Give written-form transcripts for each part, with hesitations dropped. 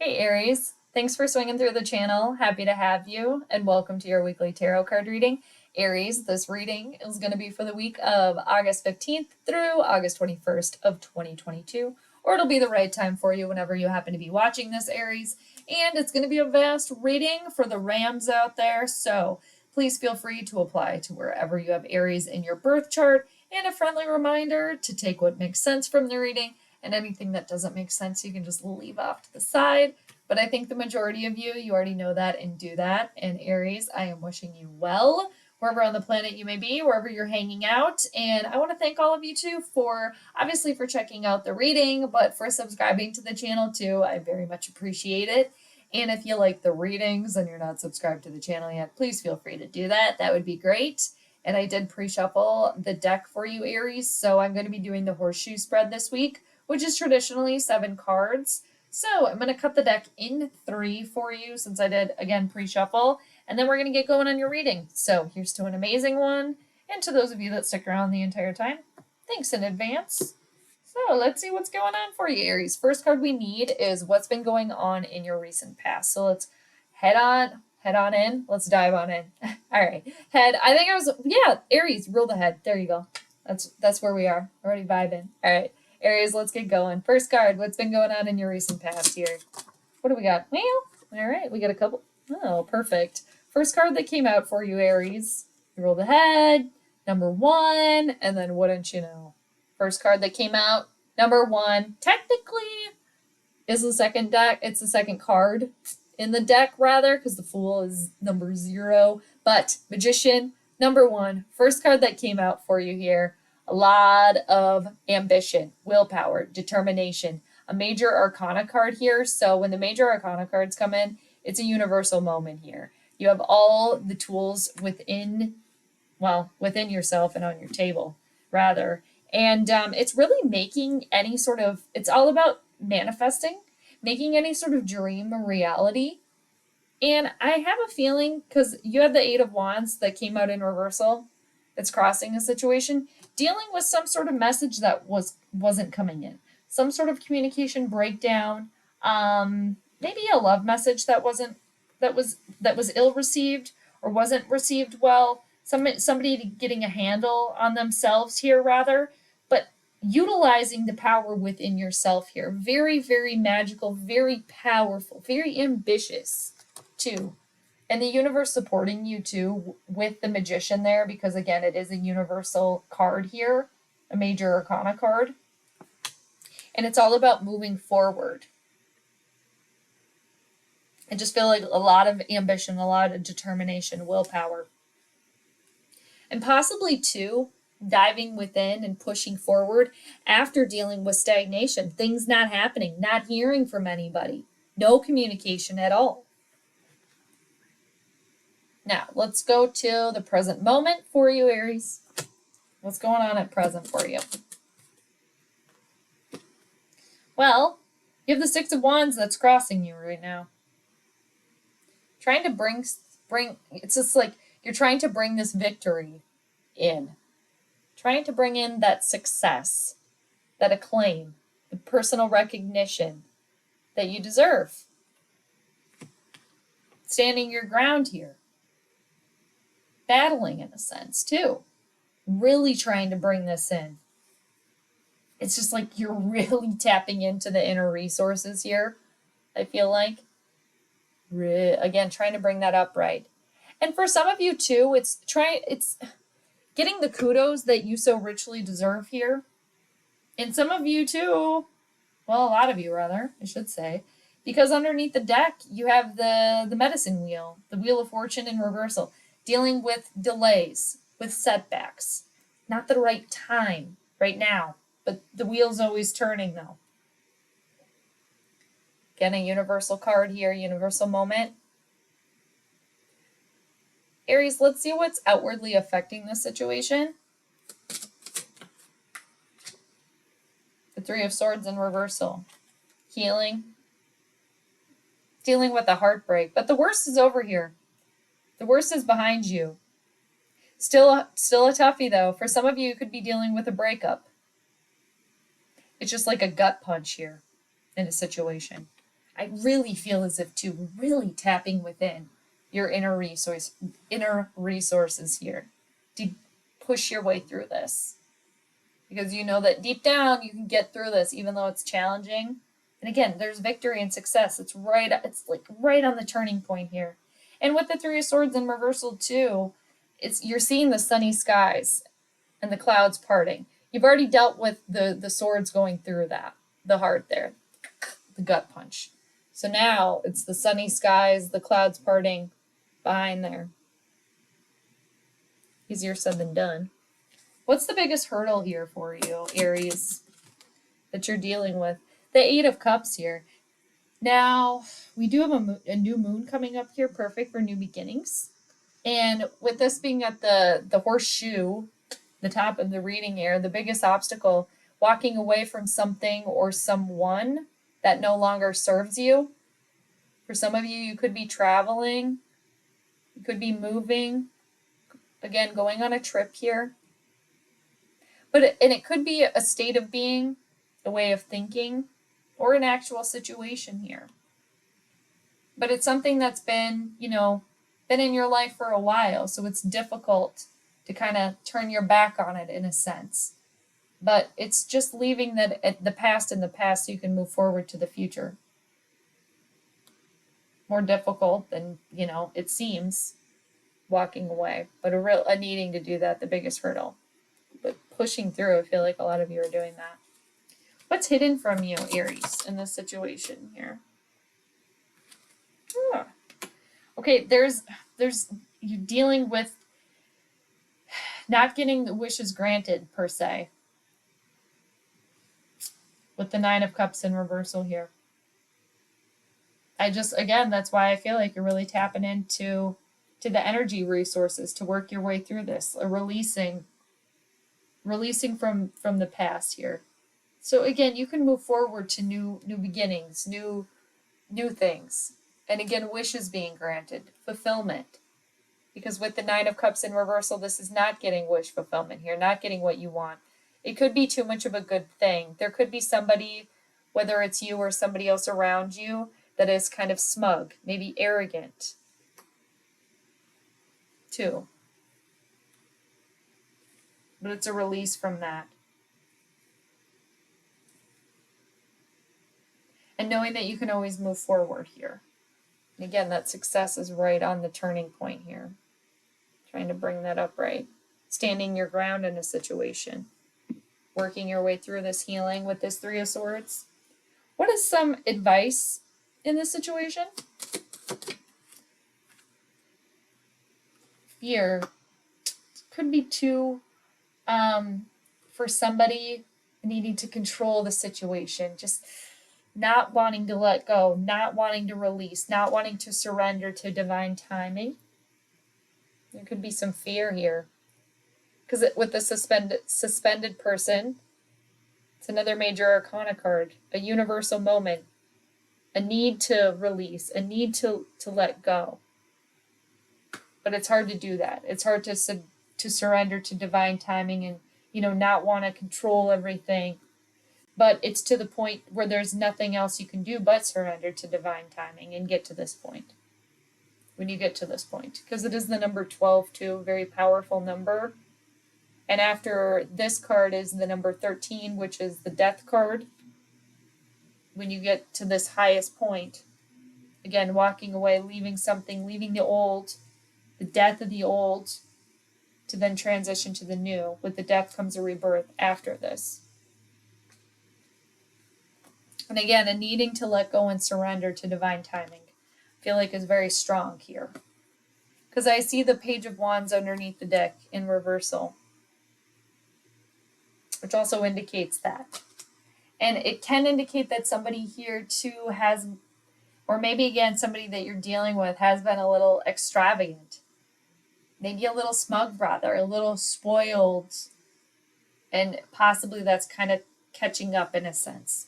Hey Aries, thanks for swinging through the channel. Happy to have you and welcome to your weekly tarot card reading. Aries, this reading is going to be for the week of August 15th through August 21st of 2022, or it'll be the right time for you whenever you happen to be watching this, Aries. And it's going to be a vast reading for the Rams out there, so please feel free to apply to wherever you have Aries in your birth chart, and a friendly reminder to take what makes sense from the reading, and anything that doesn't make sense you can just leave off to the side. But I think the majority of you already know that and do that. And Aries, I am wishing you well wherever on the planet you may be, wherever you're hanging out. And I want to thank all of you too for obviously for checking out the reading, but for subscribing to the channel too. I very much appreciate it. And if you like the readings and you're not subscribed to the channel yet, please feel free to do that. That would be great. And I did pre-shuffle the deck for you, Aries. So I'm going to be doing the horseshoe spread this week, which is traditionally 7 cards. So I'm going to cut the deck in 3 for you since I did, again, pre-shuffle. And then we're going to get going on your reading. So here's to an amazing one. And to those of you that stick around the entire time, thanks in advance. So let's see what's going on for you, Aries. First card we need is what's been going on in your recent past. So let's head on in. Let's dive on in. All right. Head. I think I was, yeah, Aries, rule the head. There you go. That's where we are. Already vibing. All right. Aries, let's get going. First card, what's been going on in your recent past here? What do we got? Well, all right, we got a couple. Oh, perfect. First card that came out for you, Aries. You roll the head, number 1, and then wouldn't you know? First card that came out, number 1, technically is the second deck. It's the second card in the deck, rather, because the Fool is number 0. But Magician, number 1, first card that came out for you here. A lot of ambition, willpower, determination. A major arcana card here. So when the major arcana cards come in, it's a universal moment here. You have all the tools within yourself and on your table, rather. And it's really making any sort of, it's all about manifesting, making any sort of dream a reality. And I have a feeling, because you have the 8 of Wands that came out in reversal, it's crossing a situation, dealing with some sort of message that wasn't coming in, some sort of communication breakdown, maybe a love message that was ill received or wasn't received well, somebody getting a handle on themselves here, rather, but utilizing the power within yourself here. Very, very magical, very powerful, very ambitious too. And the universe supporting you too with the Magician there, because again, it is a universal card here, a major arcana card. And it's all about moving forward. I just feel like a lot of ambition, a lot of determination, willpower. And possibly too, diving within and pushing forward after dealing with stagnation, things not happening, not hearing from anybody, no communication at all. Now, let's go to the present moment for you, Aries. What's going on at present for you? Well, you have the 6 of Wands that's crossing you right now. Trying to bring, it's just like you're trying to bring this victory in. Trying to bring in that success, that acclaim, the personal recognition that you deserve. Standing your ground here. Battling in a sense too, really trying to bring this in. It's just like you're really tapping into the inner resources here, I feel like. Again, trying to bring that up right. And for some of you too, it's getting the kudos that you so richly deserve here. And some of you too, well, a lot of you rather, I should say, because underneath the deck you have the medicine wheel, the Wheel of Fortune in reversal. Dealing with delays, with setbacks. Not the right time, right now, but the wheel's always turning though. Again, a universal card here, universal moment. Aries, let's see what's outwardly affecting this situation. The 3 of Swords in reversal. Healing. Dealing with a heartbreak, but the worst is over here. The worst is behind you. Still a toughie, though. For some of you, you could be dealing with a breakup. It's just like a gut punch here in a situation. I really feel as if too, really tapping within your inner resources here to push your way through this. Because you know that deep down you can get through this even though it's challenging. And again, there's victory and success. It's like right on the turning point here. And with the Three of Swords in reversal too, you're seeing the sunny skies and the clouds parting. You've already dealt with the swords going through that, the heart there, the gut punch. So now it's the sunny skies, the clouds parting behind there. Easier said than done. What's the biggest hurdle here for you, Aries, that you're dealing with? The Eight of Cups here. Now, we do have a new moon coming up here, perfect for new beginnings. And with this being at the horseshoe, the top of the reading here, the biggest obstacle, walking away from something or someone that no longer serves you. For some of you, you could be traveling, you could be moving, again, going on a trip here. And it could be a state of being, a way of thinking, or an actual situation here. But it's something that's been, been in your life for a while, so it's difficult to kind of turn your back on it in a sense. But it's just leaving the past in the past so you can move forward to the future. More difficult than, it seems, walking away. But a needing to do that, the biggest hurdle. But pushing through, I feel like a lot of you are doing that. What's hidden from you, Aries, in this situation here? Okay, there's you dealing with not getting the wishes granted, per se. With the Nine of Cups in reversal here. Again, that's why I feel like you're really tapping into the energy resources to work your way through this. Releasing from the past here. So again, you can move forward to new beginnings, new things. And again, wishes being granted, fulfillment. Because with the Nine of Cups in reversal, this is not getting wish fulfillment here, not getting what you want. It could be too much of a good thing. There could be somebody, whether it's you or somebody else around you, that is kind of smug, maybe arrogant, too. But it's a release from that. And knowing that you can always move forward here. And again, that success is right on the turning point here. Trying to bring that up right. Standing your ground in a situation. Working your way through this healing with this Three of Swords. What is some advice in this situation? Fear. Could be too, for somebody needing to control the situation. Just not wanting to let go, not wanting to release, not wanting to surrender to divine timing. There could be some fear here. Because with the suspended person, it's another major arcana card, a universal moment, a need to release, a need to let go. But it's hard to do that. It's hard to surrender to divine timing and, not want to control everything. But it's to the point where there's nothing else you can do but surrender to divine timing and get to this point. When you get to this point. Because it is the number 12 too, a very powerful number. And after this card is the number 13, which is the death card. When you get to this highest point, again, walking away, leaving something, leaving the old, the death of the old, to then transition to the new. With the death comes a rebirth after this. And again, a needing to let go and surrender to divine timing, I feel like is very strong here. Because I see the Page of Wands underneath the deck in reversal, which also indicates that. And it can indicate that somebody here too has, or maybe again, somebody that you're dealing with has been a little extravagant. Maybe a little smug, rather, a little spoiled. And possibly that's kind of catching up in a sense.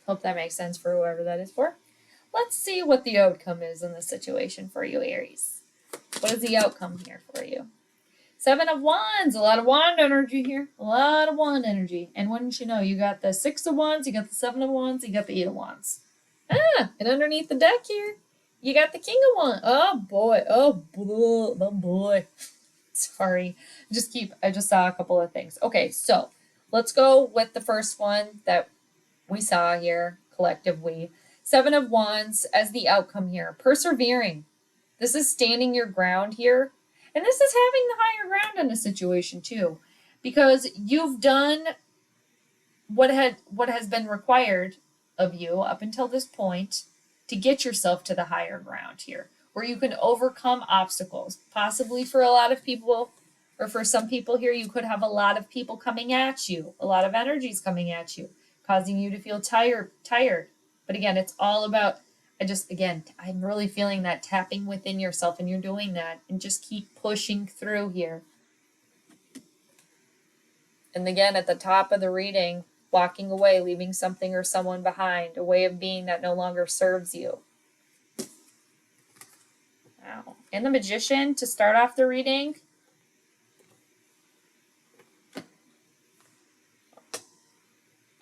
Hope that makes sense for whoever that is for. Let's see what the outcome is in this situation for you, Aries. What is the outcome here for you? Seven of Wands. A lot of wand energy here. A lot of wand energy. And wouldn't you know, you got the Six of Wands, you got the Seven of Wands, you got the Eight of Wands. And underneath the deck here, you got the King of Wands. Oh boy, oh boy. Sorry, I just saw a couple of things. Okay, so let's go with the first one that we saw here, collectively. Seven of Wands as the outcome here. Persevering. This is standing your ground here. And this is having the higher ground in a situation too. Because you've done what has been required of you up until this point to get yourself to the higher ground here, where you can overcome obstacles. Possibly for a lot of people, or for some people here, you could have a lot of people coming at you, a lot of energies coming at you, causing you to feel tired. But again, it's all about, I'm really feeling that tapping within yourself, and you're doing that, and just keep pushing through here. And again, at the top of the reading, walking away, leaving something or someone behind, a way of being that no longer serves you. Wow. And the Magician to start off the reading.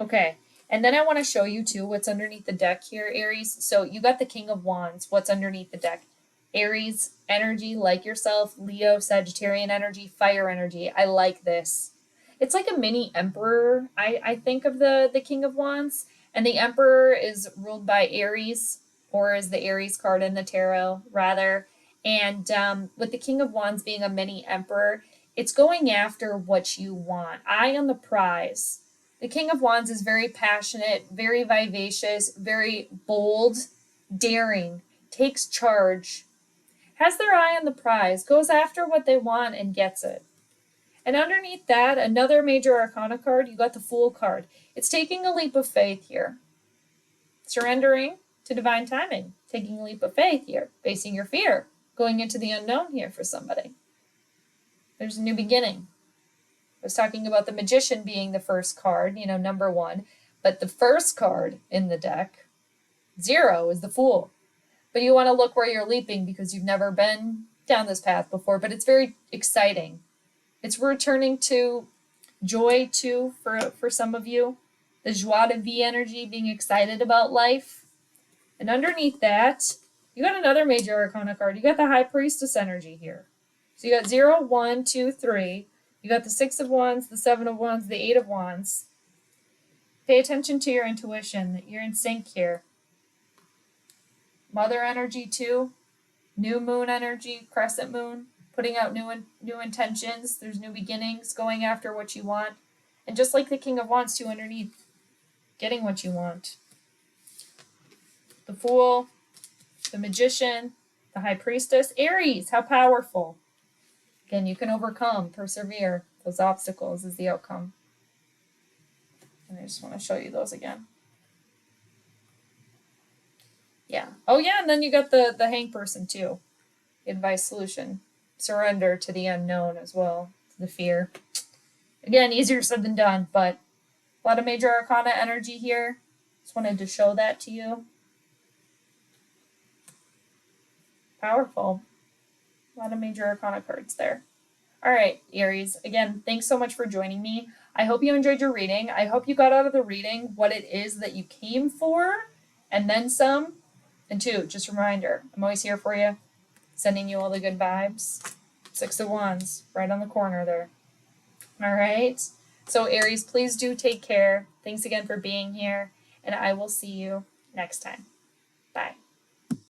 Okay. And then I want to show you too what's underneath the deck here, Aries. So you got the King of Wands. What's underneath the deck? Aries energy, like yourself. Leo, Sagittarian energy, fire energy. I like this. It's like a mini emperor, I think, of the King of Wands. And the Emperor is ruled by Aries, or is the Aries card in the tarot, rather. And with the King of Wands being a mini emperor, it's going after what you want. Eye on the prize. The King of Wands is very passionate, very vivacious, very bold, daring, takes charge, has their eye on the prize, goes after what they want and gets it. And underneath that, another major arcana card, you got the Fool card. It's taking a leap of faith here. Surrendering to divine timing. Taking a leap of faith here. Facing your fear. Going into the unknown here for somebody. There's a new beginning. I was talking about the Magician being the first card, number 1. But the first card in the deck, 0, is the Fool. But you want to look where you're leaping because you've never been down this path before. But it's very exciting. It's returning to joy, too, for some of you. The joie de vivre energy, being excited about life. And underneath that, you got another major arcana card. You got the High Priestess energy here. So you got 0, 1, 2, 3. You got the 6 of Wands, the 7 of Wands, the 8 of Wands. Pay attention to your intuition. You're in sync here. Mother energy, too. New moon energy, crescent moon. Putting out new intentions. There's new beginnings, going after what you want. And just like the King of Wands, too, underneath, getting what you want. The Fool, the Magician, the High Priestess. Aries, how powerful. Again, you can overcome, persevere. Those obstacles is the outcome. And I just want to show you those again. Yeah. Oh, yeah, and then you got the Hanged Person, too. Advice, solution. Surrender to the unknown as well, to the fear. Again, easier said than done, but a lot of major arcana energy here. Just wanted to show that to you. Powerful. A lot of major arcana cards there. All right, Aries. Again, thanks so much for joining me. I hope you enjoyed your reading. I hope you got out of the reading what it is that you came for, and then some. And 2, just a reminder, I'm always here for you. Sending you all the good vibes. 6 of Wands, right on the corner there. All right. So Aries, please do take care. Thanks again for being here, and I will see you next time. Bye.